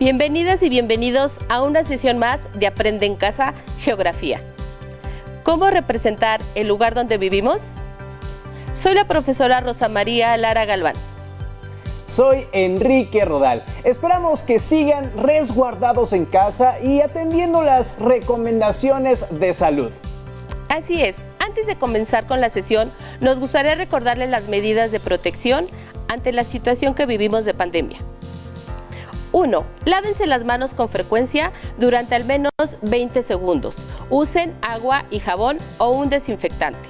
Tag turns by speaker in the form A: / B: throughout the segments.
A: Bienvenidas y bienvenidos a una sesión más de Aprende en Casa, Geografía. ¿Cómo representar el lugar donde vivimos? Soy la profesora Rosa María Lara Galván.
B: Soy Enrique Rodal. Esperamos que sigan resguardados en casa y atendiendo las recomendaciones de salud.
A: Así es, antes de comenzar con la sesión, nos gustaría recordarles las medidas de protección ante la situación que vivimos de pandemia. 1. Lávense las manos con frecuencia durante al menos 20 segundos. Usen agua y jabón o un desinfectante.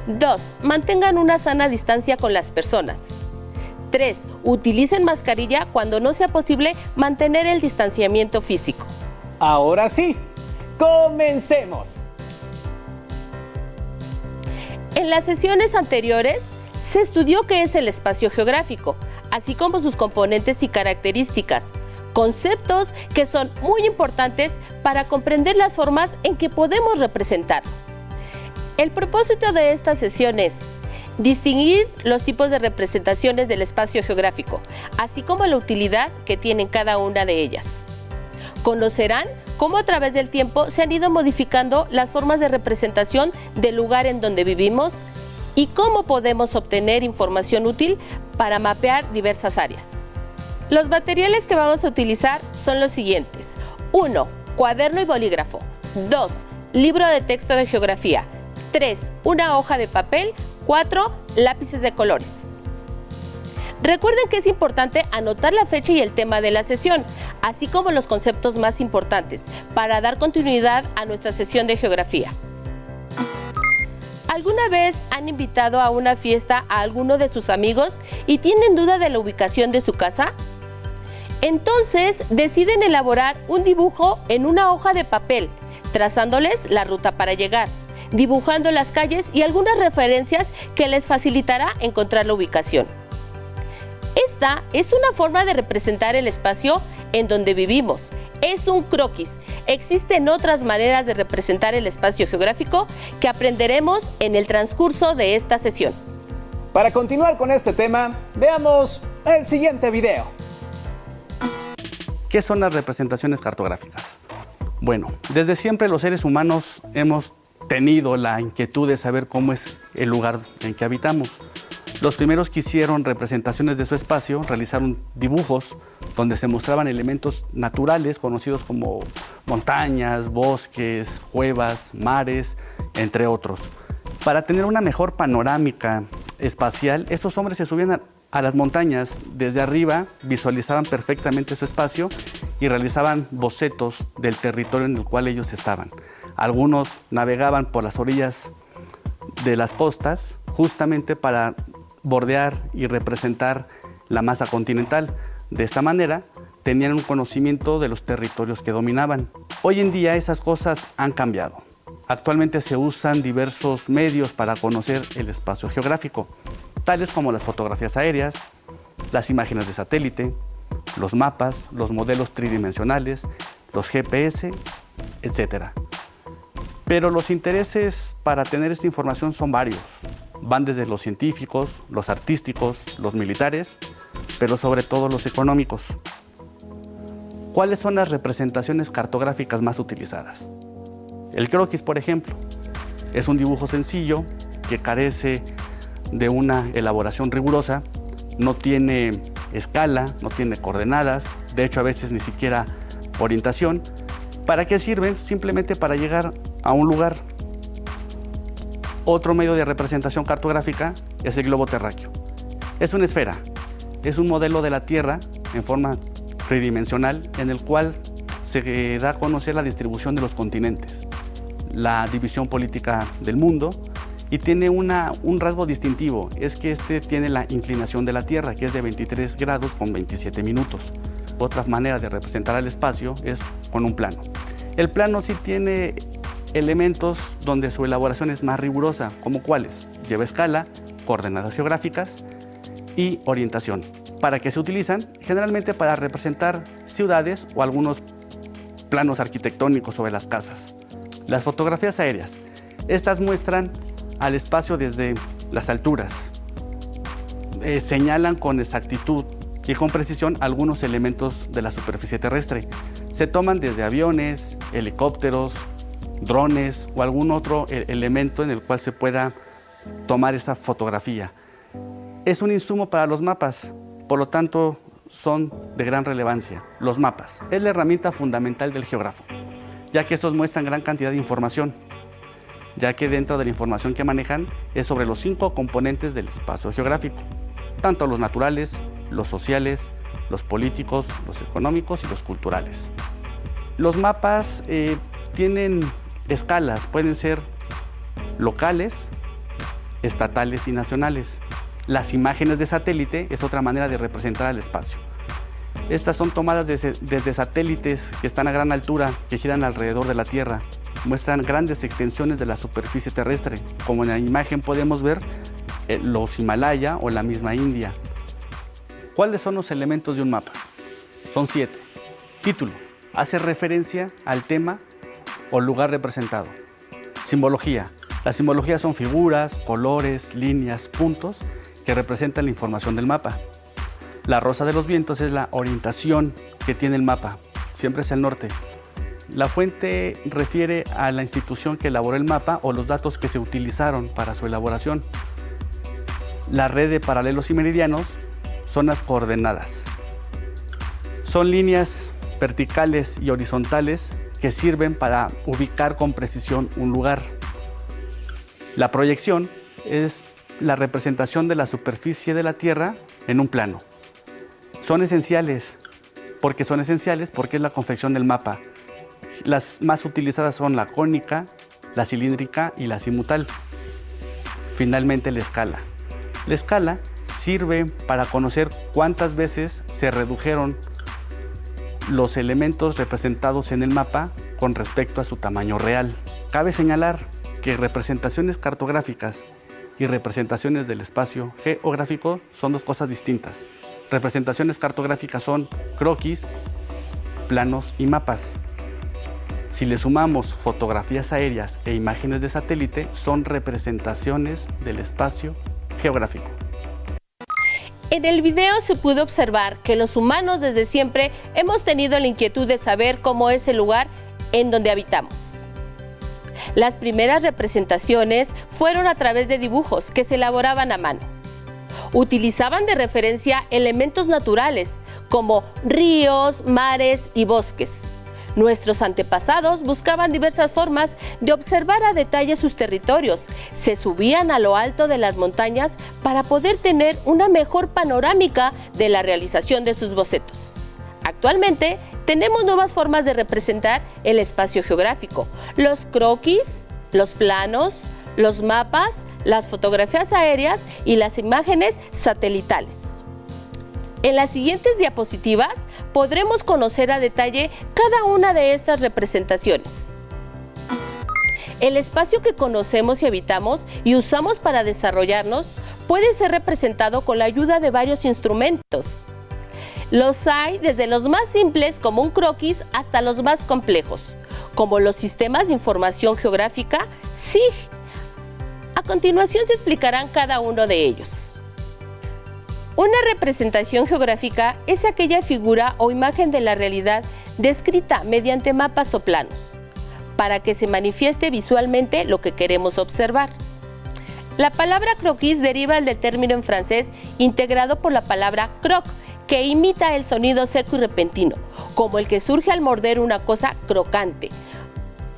A: 2. Mantengan una sana distancia con las personas. 3. Utilicen mascarilla cuando no sea posible mantener el distanciamiento físico.
B: Ahora sí, comencemos.
A: En las sesiones anteriores se estudió qué es el espacio geográfico, así como sus componentes y características, conceptos que son muy importantes para comprender las formas en que podemos representar. El propósito de esta sesión es distinguir los tipos de representaciones del espacio geográfico, así como la utilidad que tienen cada una de ellas. Conocerán cómo a través del tiempo se han ido modificando las formas de representación del lugar en donde vivimos y cómo podemos obtener información útil para mapear diversas áreas. Los materiales que vamos a utilizar son los siguientes. 1. Cuaderno y bolígrafo. 2. Libro de texto de geografía. 3. Una hoja de papel. 4. Lápices de colores. Recuerden que es importante anotar la fecha y el tema de la sesión, así como los conceptos más importantes, para dar continuidad a nuestra sesión de geografía. ¿Alguna vez han invitado a una fiesta a alguno de sus amigos y tienen duda de la ubicación de su casa? Entonces deciden elaborar un dibujo en una hoja de papel, trazándoles la ruta para llegar, dibujando las calles y algunas referencias que les facilitará encontrar la ubicación. Esta es una forma de representar el espacio en donde vivimos. Es un croquis. Existen otras maneras de representar el espacio geográfico que aprenderemos en el transcurso de esta sesión.
B: Para continuar con este tema, veamos el siguiente video.
C: ¿Qué son las representaciones cartográficas? Bueno, desde siempre los seres humanos hemos tenido la inquietud de saber cómo es el lugar en que habitamos. Los primeros que hicieron representaciones de su espacio realizaron dibujos donde se mostraban elementos naturales conocidos como montañas, bosques, cuevas, mares, entre otros. Para tener una mejor panorámica espacial, estos hombres se subían a las montañas desde arriba, visualizaban perfectamente su espacio y realizaban bocetos del territorio en el cual ellos estaban. Algunos navegaban por las orillas de las costas justamente para bordear y representar la masa continental. De esta manera tenían un conocimiento de los territorios que dominaban. Hoy en día esas cosas han cambiado. Actualmente se usan diversos medios para conocer el espacio geográfico, tales como las fotografías aéreas, las imágenes de satélite, los mapas, los modelos tridimensionales, los GPS, etc. Pero los intereses para tener esta información son varios. Van desde los científicos, los artísticos, los militares, pero sobre todo los económicos. ¿Cuáles son las representaciones cartográficas más utilizadas? El croquis, por ejemplo, es un dibujo sencillo que carece de una elaboración rigurosa, no tiene escala, no tiene coordenadas, de hecho a veces ni siquiera orientación. ¿Para qué sirven? Simplemente para llegar a un lugar. Otro medio de representación cartográfica es el globo terráqueo. Es una esfera, es un modelo de la Tierra en forma tridimensional en el cual se da a conocer la distribución de los continentes, la división política del mundo y tiene un rasgo distintivo, es que este tiene la inclinación de la Tierra, que es de 23 grados con 27 minutos. Otra manera de representar el espacio es con un plano. El plano sí tiene elementos donde su elaboración es más rigurosa, como cuáles: lleva escala, coordenadas geográficas y orientación. ¿Para qué se utilizan? Generalmente para representar ciudades o algunos planos arquitectónicos sobre las casas. Las fotografías aéreas. Estas muestran al espacio desde las alturas. Señalan con exactitud y con precisión algunos elementos de la superficie terrestre. Se toman desde aviones, helicópteros, drones o algún otro elemento en el cual se pueda tomar esa fotografía. Es un insumo para los mapas, por lo tanto son de gran relevancia. Los mapas es la herramienta fundamental del geógrafo, ya que estos muestran gran cantidad de información, ya que dentro de la información que manejan es sobre los 5 componentes del espacio geográfico, tanto los naturales, los sociales, los políticos, los económicos y los culturales. Los mapas tienen escalas, pueden ser locales, estatales y nacionales. Las imágenes de satélite es otra manera de representar al espacio. Estas son tomadas desde satélites que están a gran altura, que giran alrededor de la Tierra. Muestran grandes extensiones de la superficie terrestre, como en la imagen podemos ver los Himalaya o la misma India. ¿Cuáles son los elementos de un mapa? Son 7. Título: hace referencia al tema o lugar representado. Simbología: las simbologías son figuras, colores, líneas, puntos que representan la información del mapa. La rosa de los vientos es la orientación que tiene el mapa, siempre es el norte. La fuente refiere a la institución que elaboró el mapa o los datos que se utilizaron para su elaboración. La red de paralelos y meridianos son las coordenadas. Son líneas verticales y horizontales que sirven para ubicar con precisión un lugar. La proyección es la representación de la superficie de la Tierra en un plano. Son esenciales porque es la confección del mapa. Las más utilizadas son la cónica, la cilíndrica y la azimutal. Finalmente, la escala. La escala sirve para conocer cuántas veces se redujeron los elementos representados en el mapa con respecto a su tamaño real. Cabe señalar que representaciones cartográficas y representaciones del espacio geográfico son dos cosas distintas. Representaciones cartográficas son croquis, planos y mapas. Si le sumamos fotografías aéreas e imágenes de satélite, son representaciones del espacio geográfico.
A: En el video se pudo observar que los humanos desde siempre hemos tenido la inquietud de saber cómo es el lugar en donde habitamos. Las primeras representaciones fueron a través de dibujos que se elaboraban a mano. Utilizaban de referencia elementos naturales como ríos, mares y bosques. Nuestros antepasados buscaban diversas formas de observar a detalle sus territorios. Se subían a lo alto de las montañas para poder tener una mejor panorámica de la realización de sus bocetos. Actualmente tenemos nuevas formas de representar el espacio geográfico: los croquis, los planos, los mapas, las fotografías aéreas y las imágenes satelitales. En las siguientes diapositivas podremos conocer a detalle cada una de estas representaciones. El espacio que conocemos y habitamos y usamos para desarrollarnos puede ser representado con la ayuda de varios instrumentos. Los hay desde los más simples, como un croquis, hasta los más complejos, como los sistemas de información geográfica SIG. A continuación se explicarán cada uno de ellos. Una representación geográfica es aquella figura o imagen de la realidad descrita mediante mapas o planos, para que se manifieste visualmente lo que queremos observar. La palabra croquis deriva del término en francés integrado por la palabra croc, que imita el sonido seco y repentino, como el que surge al morder una cosa crocante.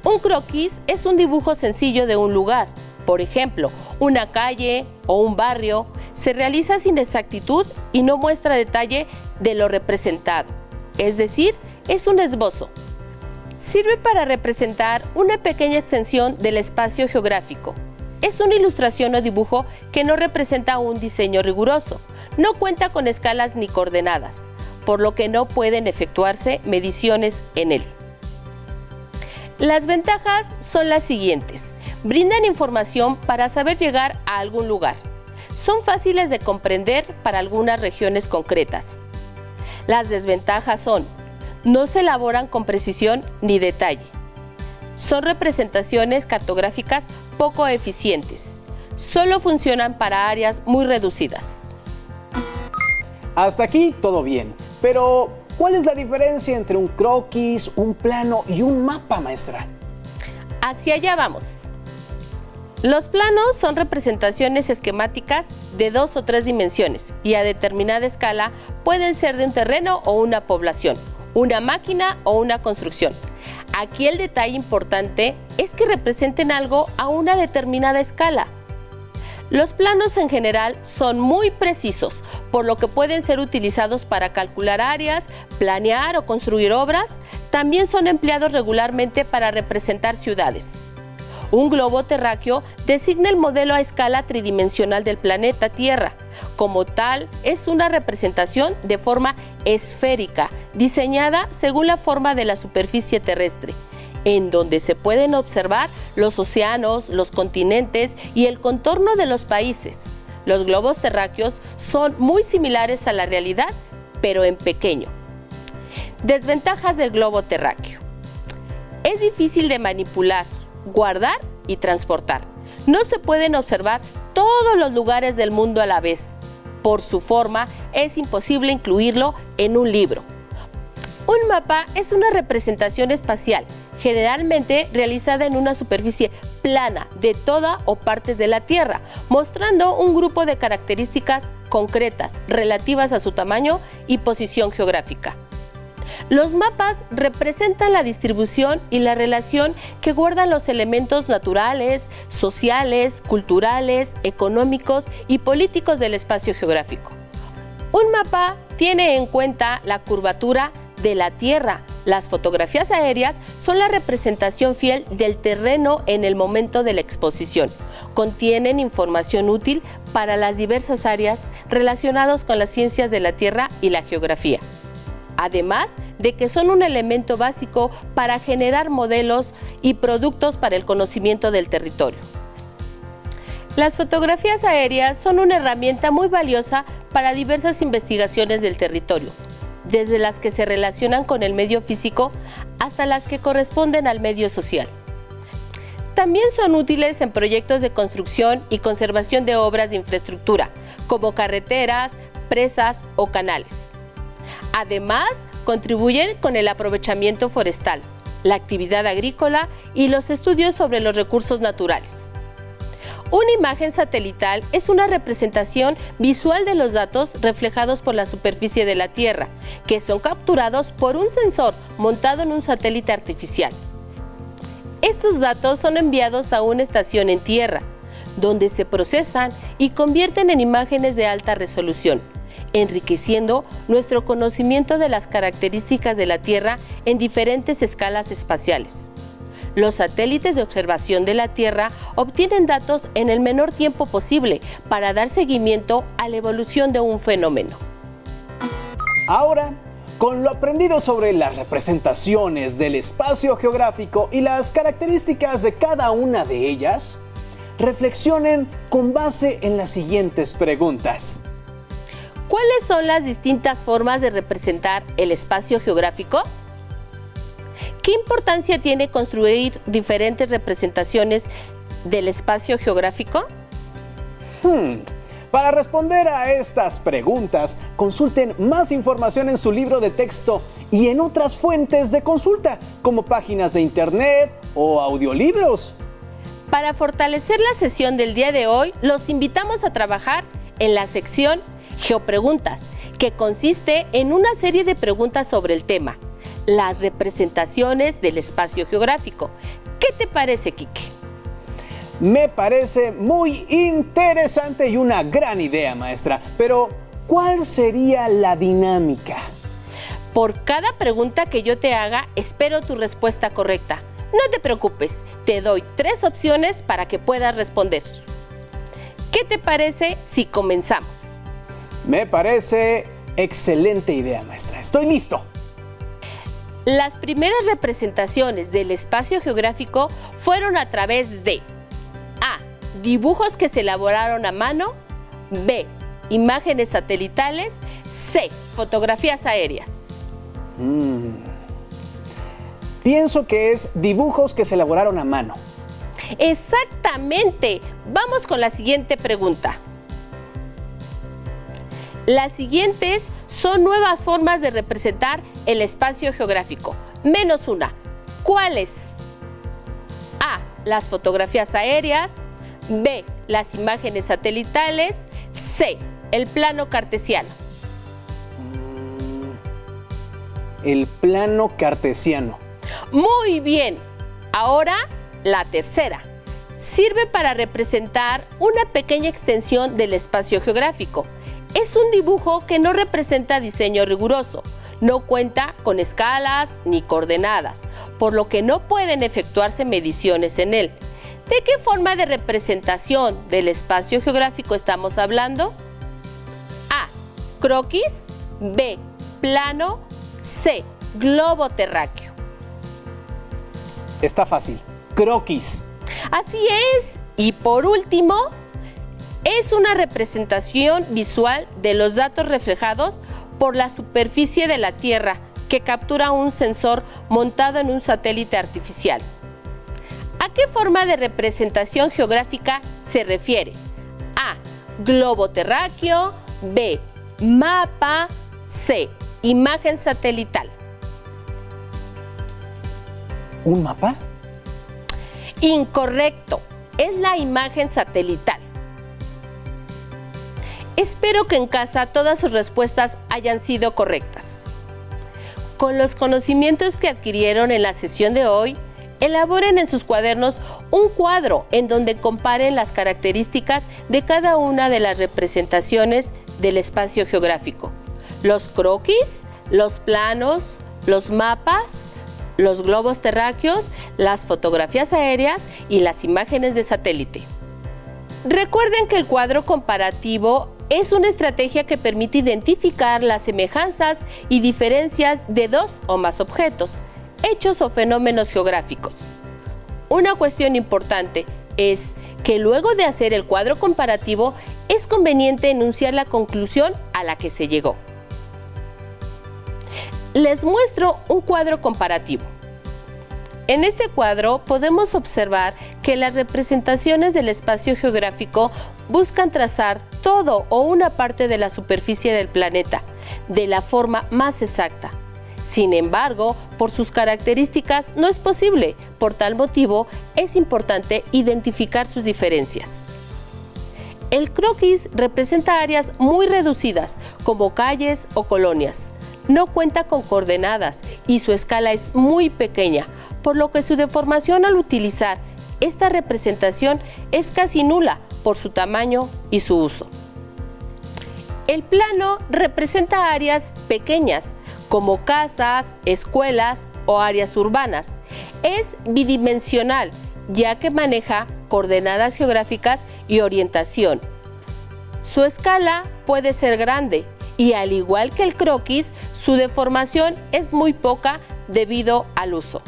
A: Un croquis es un dibujo sencillo de un lugar, por ejemplo, una calle o un barrio. Se realiza sin exactitud y no muestra detalle de lo representado, es decir, es un esbozo. Sirve para representar una pequeña extensión del espacio geográfico. Es una ilustración o dibujo que no representa un diseño riguroso, no cuenta con escalas ni coordenadas, por lo que no pueden efectuarse mediciones en él. Las ventajas son las siguientes: brindan información para saber llegar a algún lugar. Son fáciles de comprender para algunas regiones concretas. Las desventajas son: no se elaboran con precisión ni detalle. Son representaciones cartográficas poco eficientes. Solo funcionan para áreas muy reducidas.
B: Hasta aquí todo bien, pero ¿cuál es la diferencia entre un croquis, un plano y un mapa, maestra?
A: Hacia allá vamos. Los planos son representaciones esquemáticas de 2 o 3 dimensiones y a determinada escala pueden ser de un terreno o una población, una máquina o una construcción. Aquí el detalle importante es que representen algo a una determinada escala. Los planos en general son muy precisos, por lo que pueden ser utilizados para calcular áreas, planear o construir obras. También son empleados regularmente para representar ciudades. Un globo terráqueo designa el modelo a escala tridimensional del planeta Tierra. Como tal, es una representación de forma esférica, diseñada según la forma de la superficie terrestre, en donde se pueden observar los océanos, los continentes y el contorno de los países. Los globos terráqueos son muy similares a la realidad, pero en pequeño. Desventajas del globo terráqueo. Es difícil de manipular, guardar y transportar. No se pueden observar todos los lugares del mundo a la vez. Por su forma, es imposible incluirlo en un libro. Un mapa es una representación espacial, generalmente realizada en una superficie plana de toda o partes de la Tierra, mostrando un grupo de características concretas relativas a su tamaño y posición geográfica. Los mapas representan la distribución y la relación que guardan los elementos naturales, sociales, culturales, económicos y políticos del espacio geográfico. Un mapa tiene en cuenta la curvatura de la Tierra. Las fotografías aéreas son la representación fiel del terreno en el momento de la exposición. Contienen información útil para las diversas áreas relacionadas con las ciencias de la Tierra y la geografía. Además de que son un elemento básico para generar modelos y productos para el conocimiento del territorio. Las fotografías aéreas son una herramienta muy valiosa para diversas investigaciones del territorio, desde las que se relacionan con el medio físico hasta las que corresponden al medio social. También son útiles en proyectos de construcción y conservación de obras de infraestructura, como carreteras, presas o canales. Además, contribuyen con el aprovechamiento forestal, la actividad agrícola y los estudios sobre los recursos naturales. Una imagen satelital es una representación visual de los datos reflejados por la superficie de la Tierra, que son capturados por un sensor montado en un satélite artificial. Estos datos son enviados a una estación en tierra, donde se procesan y convierten en imágenes de alta resolución, enriqueciendo nuestro conocimiento de las características de la Tierra en diferentes escalas espaciales. Los satélites de observación de la Tierra obtienen datos en el menor tiempo posible para dar seguimiento a la evolución de un fenómeno.
B: Ahora, con lo aprendido sobre las representaciones del espacio geográfico y las características de cada una de ellas, reflexionen con base en las siguientes preguntas.
A: ¿Cuáles son las distintas formas de representar el espacio geográfico? ¿Qué importancia tiene construir diferentes representaciones del espacio geográfico?
B: Para responder a estas preguntas, consulten más información en su libro de texto y en otras fuentes de consulta, como páginas de internet o audiolibros.
A: Para fortalecer la sesión del día de hoy, los invitamos a trabajar en la sección Geopreguntas, que consiste en una serie de preguntas sobre el tema, las representaciones del espacio geográfico. ¿Qué te parece, Quique?
B: Me parece muy interesante y una gran idea, maestra. Pero, ¿cuál sería la dinámica?
A: Por cada pregunta que yo te haga, espero tu respuesta correcta. No te preocupes, te doy 3 opciones para que puedas responder. ¿Qué te parece si comenzamos?
B: Me parece excelente idea, maestra. Estoy listo.
A: Las primeras representaciones del espacio geográfico fueron a través de A. Dibujos que se elaboraron a mano. B. Imágenes satelitales. C. Fotografías aéreas.
B: Pienso que es dibujos que se elaboraron a mano.
A: Exactamente. Vamos con la siguiente pregunta. Las siguientes son nuevas formas de representar el espacio geográfico, menos una. ¿Cuáles? A. Las fotografías aéreas. B. Las imágenes satelitales. C. El plano cartesiano.
B: El plano cartesiano.
A: Muy bien. Ahora, la tercera. Sirve para representar una pequeña extensión del espacio geográfico. Es un dibujo que no representa diseño riguroso, no cuenta con escalas ni coordenadas, por lo que no pueden efectuarse mediciones en él. ¿De qué forma de representación del espacio geográfico estamos hablando? A. Croquis. B. Plano. C. Globo terráqueo.
B: Está fácil. Croquis.
A: Así es. Y por último, es una representación visual de los datos reflejados por la superficie de la Tierra que captura un sensor montado en un satélite artificial. ¿A qué forma de representación geográfica se refiere? A. Globo terráqueo. B. Mapa. C. Imagen satelital.
B: ¿Un mapa?
A: Incorrecto. Es la imagen satelital. Espero que en casa todas sus respuestas hayan sido correctas. Con los conocimientos que adquirieron en la sesión de hoy, elaboren en sus cuadernos un cuadro en donde comparen las características de cada una de las representaciones del espacio geográfico. Los croquis, los planos, los mapas, los globos terráqueos, las fotografías aéreas y las imágenes de satélite. Recuerden que el cuadro comparativo es una estrategia que permite identificar las semejanzas y diferencias de dos o más objetos, hechos o fenómenos geográficos. Una cuestión importante es que luego de hacer el cuadro comparativo es conveniente enunciar la conclusión a la que se llegó. Les muestro un cuadro comparativo. En este cuadro podemos observar que las representaciones del espacio geográfico buscan trazar todo o una parte de la superficie del planeta de la forma más exacta. Sin embargo, por sus características no es posible. Por tal motivo, es importante identificar sus diferencias. El croquis representa áreas muy reducidas, como calles o colonias. No cuenta con coordenadas y su escala es muy pequeña, por lo que su deformación al utilizar esta representación es casi nula por su tamaño y su uso. El plano representa áreas pequeñas, como casas, escuelas o áreas urbanas. Es bidimensional, ya que maneja coordenadas geográficas y orientación. Su escala puede ser grande y, al igual que el croquis, su deformación es muy poca debido al uso.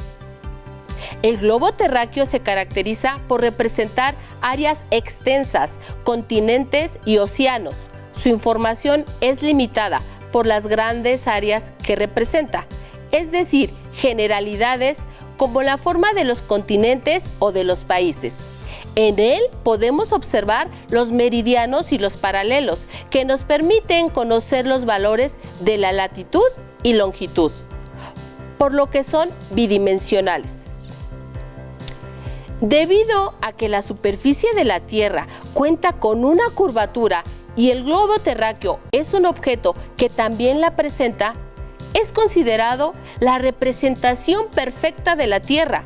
A: El globo terráqueo se caracteriza por representar áreas extensas, continentes y océanos. Su información es limitada por las grandes áreas que representa, es decir, generalidades como la forma de los continentes o de los países. En él podemos observar los meridianos y los paralelos, que nos permiten conocer los valores de la latitud y longitud, por lo que son bidimensionales. Debido a que la superficie de la Tierra cuenta con una curvatura y el globo terráqueo es un objeto que también la presenta, es considerado la representación perfecta de la Tierra,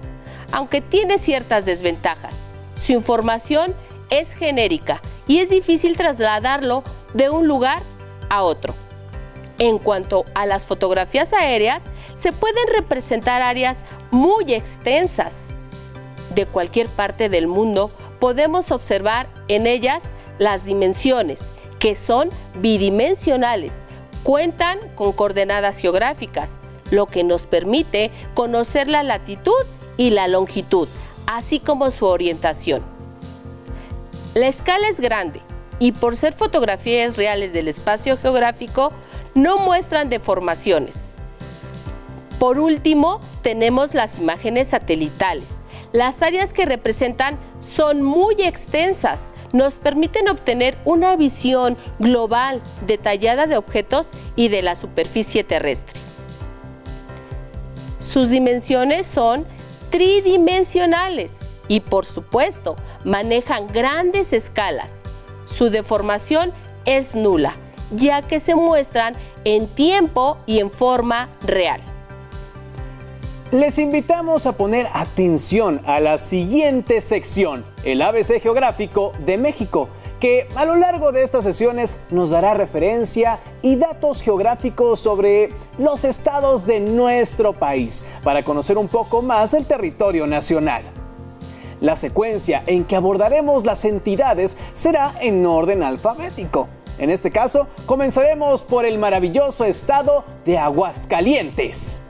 A: aunque tiene ciertas desventajas. Su información es genérica y es difícil trasladarlo de un lugar a otro. En cuanto a las fotografías aéreas, se pueden representar áreas muy extensas. De cualquier parte del mundo podemos observar en ellas las dimensiones, que son bidimensionales, cuentan con coordenadas geográficas, lo que nos permite conocer la latitud y la longitud, así como su orientación. La escala es grande y, por ser fotografías reales del espacio geográfico, no muestran deformaciones. Por último, tenemos las imágenes satelitales. Las áreas que representan son muy extensas, nos permiten obtener una visión global detallada de objetos y de la superficie terrestre. Sus dimensiones son tridimensionales y, por supuesto, manejan grandes escalas. Su deformación es nula, ya que se muestran en tiempo y en forma real.
B: Les invitamos a poner atención a la siguiente sección, el ABC Geográfico de México, que a lo largo de estas sesiones nos dará referencia y datos geográficos sobre los estados de nuestro país, para conocer un poco más el territorio nacional. La secuencia en que abordaremos las entidades será en orden alfabético. En este caso, comenzaremos por el maravilloso estado de Aguascalientes.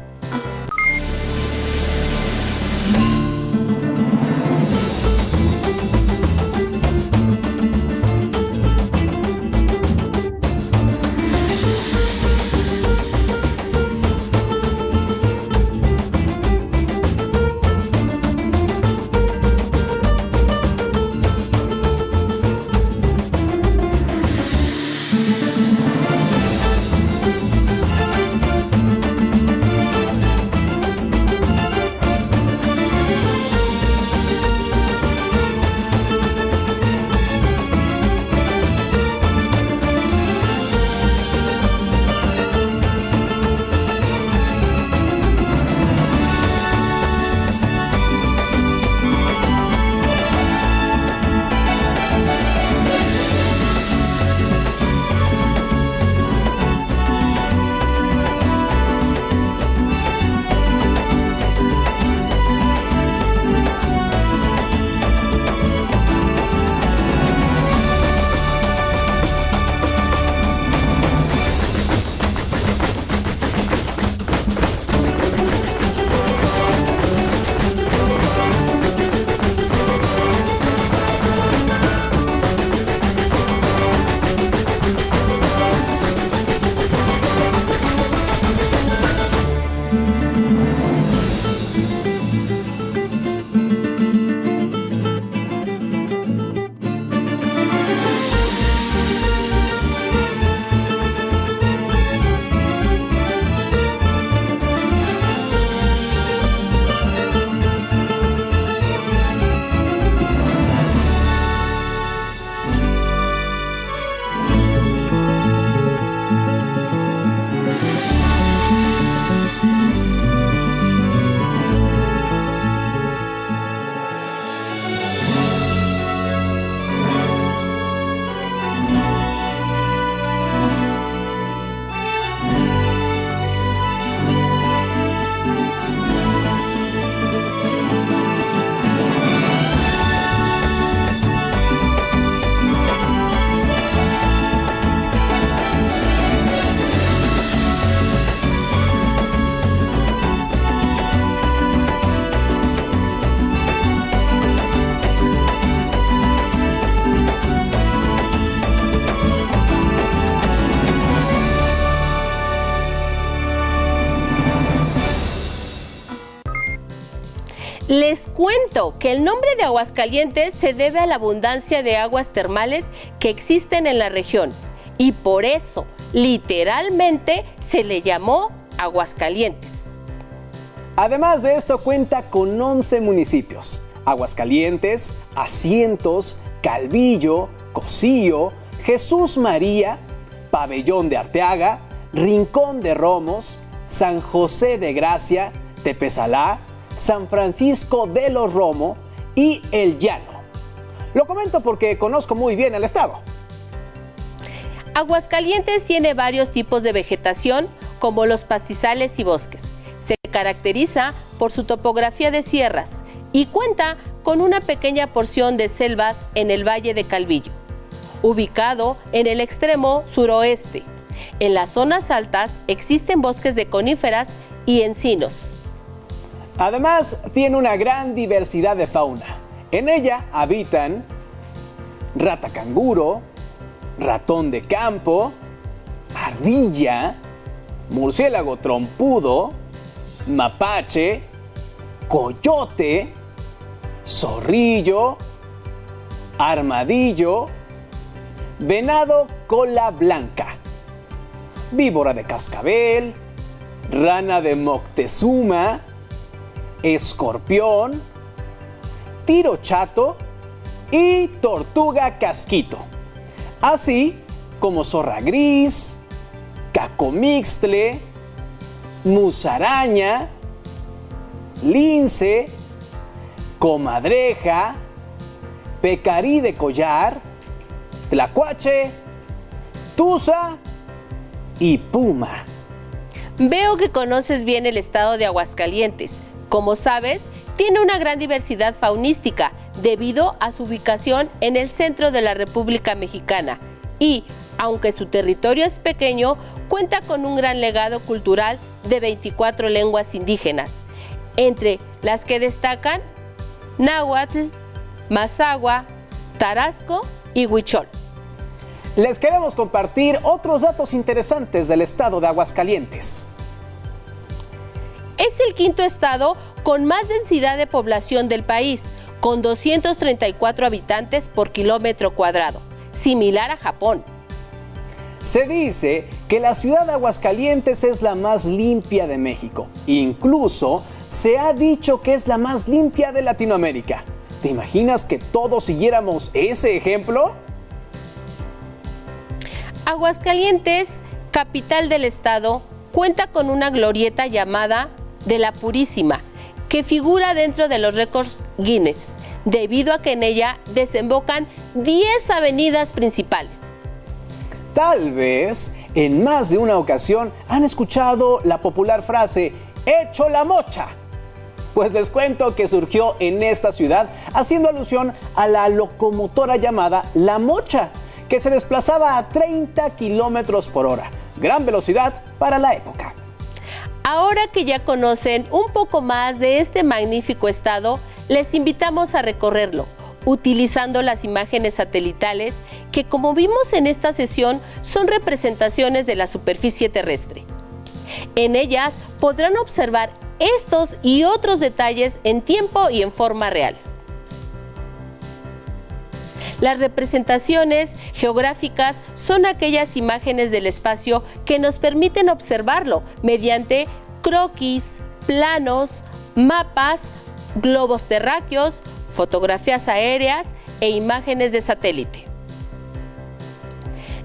A: Les cuento que el nombre de Aguascalientes se debe a la abundancia de aguas termales que existen en la región y por eso, literalmente, se le llamó Aguascalientes.
B: Además de esto, cuenta con 11 municipios: Aguascalientes, Asientos, Calvillo, Cocío, Jesús María, Pabellón de Arteaga, Rincón de Romos, San José de Gracia, Tepesalá, San Francisco de los Romo y El Llano. Lo comento porque conozco muy bien el estado.
A: Aguascalientes tiene varios tipos de vegetación, como los pastizales y bosques. Se caracteriza por su topografía de sierras y cuenta con una pequeña porción de selvas en el Valle de Calvillo, ubicado en el extremo suroeste. En las zonas altas existen bosques de coníferas y encinos.
B: Además, tiene una gran diversidad de fauna. En ella habitan rata canguro, ratón de campo, ardilla, murciélago trompudo, mapache, coyote, zorrillo, armadillo, venado cola blanca, víbora de cascabel, rana de Moctezuma, escorpión, tiro chato y tortuga casquito, así como zorra gris, cacomixtle, musaraña, lince, comadreja, pecarí de collar, tlacuache, tusa y puma.
A: Veo que conoces bien el estado de Aguascalientes. Como sabes, tiene una gran diversidad faunística debido a su ubicación en el centro de la República Mexicana y, aunque su territorio es pequeño, cuenta con un gran legado cultural de 24 lenguas indígenas, entre las que destacan náhuatl, mazahua, tarasco y huichol.
B: Les queremos compartir otros datos interesantes del estado de Aguascalientes.
A: Es el quinto estado con más densidad de población del país, con 234 habitantes por kilómetro cuadrado, similar a Japón.
B: Se dice que la ciudad de Aguascalientes es la más limpia de México. Incluso se ha dicho que es la más limpia de Latinoamérica. ¿Te imaginas que todos siguiéramos ese ejemplo?
A: Aguascalientes, capital del estado, cuenta con una glorieta llamada de la Purísima, que figura dentro de los récords Guinness, debido a que en ella desembocan 10 avenidas principales.
B: Tal vez en más de una ocasión han escuchado la popular frase "hecho la mocha". Pues les cuento que surgió en esta ciudad haciendo alusión a la locomotora llamada La Mocha, que se desplazaba a 30 kilómetros por hora, gran velocidad para la época.
A: Ahora que ya conocen un poco más de este magnífico estado, les invitamos a recorrerlo, utilizando las imágenes satelitales que, como vimos en esta sesión, son representaciones de la superficie terrestre. En ellas podrán observar estos y otros detalles en tiempo y en forma real. Las representaciones geográficas son aquellas imágenes del espacio que nos permiten observarlo mediante croquis, planos, mapas, globos terráqueos, fotografías aéreas e imágenes de satélite.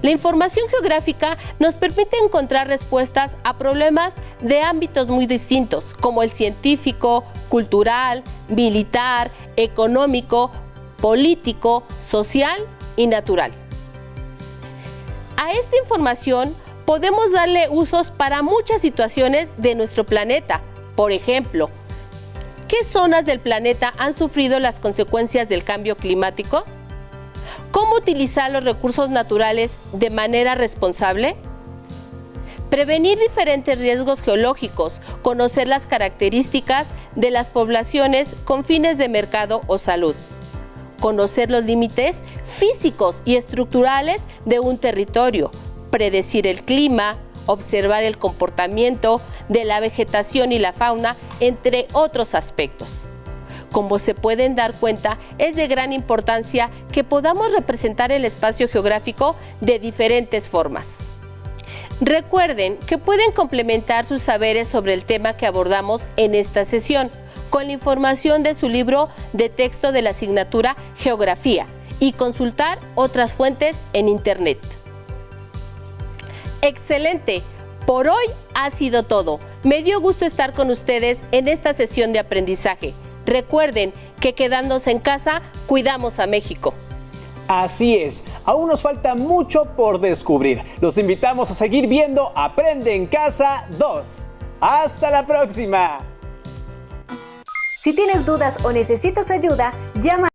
A: La información geográfica nos permite encontrar respuestas a problemas de ámbitos muy distintos, como el científico, cultural, militar, económico, político, social y natural. A esta información podemos darle usos para muchas situaciones de nuestro planeta. Por ejemplo, ¿qué zonas del planeta han sufrido las consecuencias del cambio climático? ¿Cómo utilizar los recursos naturales de manera responsable? Prevenir diferentes riesgos geológicos, conocer las características de las poblaciones con fines de mercado o salud. Conocer los límites físicos y estructurales de un territorio, predecir el clima, observar el comportamiento de la vegetación y la fauna, entre otros aspectos. Como se pueden dar cuenta, es de gran importancia que podamos representar el espacio geográfico de diferentes formas. Recuerden que pueden complementar sus saberes sobre el tema que abordamos en esta sesión con la información de su libro de texto de la asignatura Geografía y consultar otras fuentes en Internet. ¡Excelente! Por hoy ha sido todo. Me dio gusto estar con ustedes en esta sesión de aprendizaje. Recuerden que quedándose en casa, cuidamos a México.
B: Así es, aún nos falta mucho por descubrir. Los invitamos a seguir viendo Aprende en Casa 2. ¡Hasta la próxima!
D: Si tienes dudas o necesitas ayuda, llama